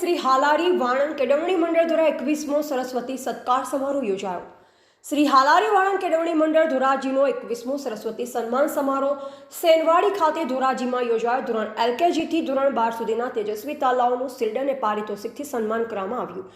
શ્રી હાલારી વાણંદ કેળવણી મંડળ દ્વારા 21મો સરસ્વતી સત્કાર સમારોહ યોજાયો। શ્રી હાલારી વાણંદ કેળવણી મંડળ ધોરાજીનો 21મો સરસ્વતી સન્માન સમારોહ સેનવાડી ખાતે ધોરાજીમાં યોજાયો। ધોરણ LKG થી ધોરણ 12 સુધીના તેજસ્વી તાલાઓનું શિલ્ડ અને પારિતોષિકથી સન્માન કરવામાં આવ્યું।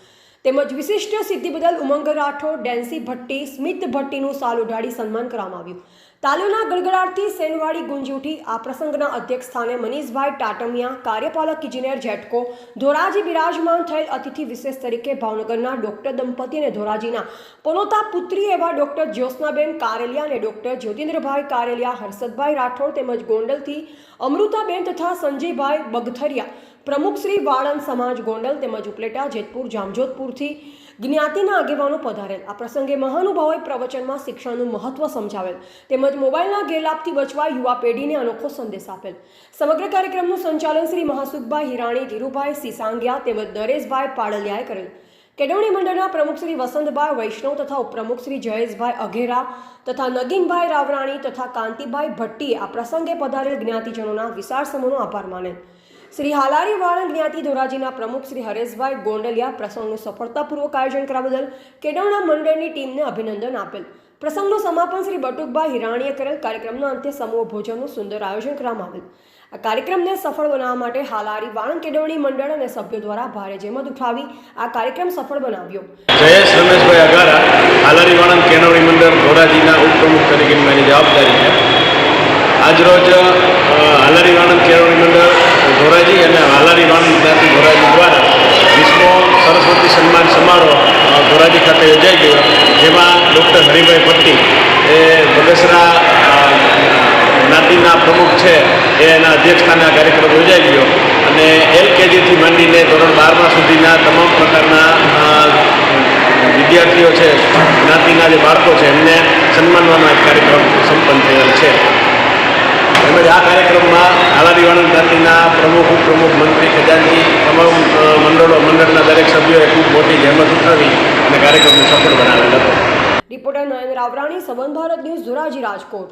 તેમજ વિશિષ્ટ સિદ્ધિ બદલ ઉમંગ રાઠોડ, ડેન્સી ભટ્ટી, સ્મિત ભટ્ટીનું સાલ ઉઢાડી સન્માન કરવામાં આવ્યું। તાલીઓના ગડગડાટથી સેનવાડી ગુંજી ઉઠી। આ પ્રસંગના અધ્યક્ષ સ્થાને મનીષભાઈ ટાટમિયા, કાર્યપાલક ઇજનેર જેટકો, ધોરાજી બિરાજમાન થયેલ અતિથિ વિશેષ તરીકે ભાવનગરના ડોક્ટર દંપતી અને ધોરાજીના પોનોતા પુત્રી એવા ડોક્ટર જ્યોત્સનાબેન કારેલિયા અને ડોક્ટર જ્યોતિન્દ્રભાઈ કારેલિયા, હર્ષદભાઈ રાઠોડ તેમજ ગોંડલથી અમૃતાબેન તથા સંજયભાઈ બગથરિયા, પ્રમુખ શ્રી વાણંદ સમાજ ગોંડલ તેમજ ઉપલેટા, જેતપુર, જામજોધપુરથી જ્ઞાતિના આગેવાનો પધારેલ। આ પ્રસંગે મહાનુભાવોએ પ્રવચનમાં શિક્ષણનું મહત્વ સમજાવેલ તેમજ મોબાઈલના ગેરલાભથી બચવા યુવા પેઢીને અનોખો સંદેશ આપેલ। સમગ્ર કાર્યક્રમનું સંચાલન શ્રી મહાસુખભાઈ હિરાણી, ધીરુભાઈ સિસાંગિયા તેમજ નરેશભાઈ પાડલિયાએ કરેલ। કેળવણી મંડળના પ્રમુખ શ્રી વસંતભાઈ વૈષ્ણવ તથા ઉપપ્રમુખ શ્રી જયેશભાઈ અઘેરા તથા નગીનભાઈ રાવરાણી તથા કાંતિભાઈ ભટ્ટીએ આ પ્રસંગે પધારેલ જ્ઞાતિજનોના વિશાળ સમૂહનો આભાર માનેલ। શ્રી હાલારી વાણંદ જ્ઞાતિ ધોરાજીના પ્રમુખ શ્રી હરેશભાઈ ગોંડલિયા પ્રસંગનું સફળતાપૂર્વક આયોજન કરવા બદલ કેળવણા મંડળની ટીમને અભિનંદન આપેલ। પ્રસંગનું સમાપન શ્રી બટુકભાઈ હિરાણીએ કરેલ। કાર્યક્રમના અંતે સમૂહ ભોજનનું સુંદર આયોજન કરવામાં આવેલ। આ કાર્યક્રમને સફળ બનાવવા માટે હાલારી વાણંદ કેળવણી મંડળ અને સભ્યો દ્વારા ભારે જહેમત ઉઠાવી આ કાર્યક્રમ સફળ બનાવ્યો। જયેશ રમેશભાઈ અગારા, હાલારી વાણંદ કેળવણી મંડળ ધોરાજીના ઉપપ્રમુખ તરીકે મારી જવાબદારી છે। આજરોજ હાલારી વાણંદ કેળવણી મંડળ ધોરાજી અને હાલારી વાણંદ જ્ઞાતિ ધોરાજી દ્વારા 20મો સરસ્વતી સન્માન સમારોહ ધોરાજી ખાતે યોજાઈ ગયો, જેમાં ડૉક્ટર હરિભાઈ ભટ્ટી એ બગસરા જ્ઞાતિના પ્રમુખ છે એના અધ્યક્ષસ્થાને આ કાર્યક્રમ યોજાઈ ગયો અને LKGથી માંડીને ધોરણ 12મા સુધીના તમામ પ્રકારના વિદ્યાર્થીઓ છે, જ્ઞાતિના જે બાળકો છે એમને સન્માનવાનો એક કાર્યક્રમ સંપન્ન થયેલ છે। તેમજ આ કાર્યક્રમમાં હાલારી વાણંદ જ્ઞાતિના પ્રમુખ, ઉપપ્રમુખ, મંત્રી, ખજાનચી તમામ મંડળના દરેક સભ્યોએ ખૂબ મોટી જહેમત ઉઠાવી અને કાર્યક્રમને સફળ બનાવેલ હતો। રિપોર્ટર નયન રાવરાણી, સંબંધ ભારત ન્યૂઝ, ધોરાજી, રાજકોટ।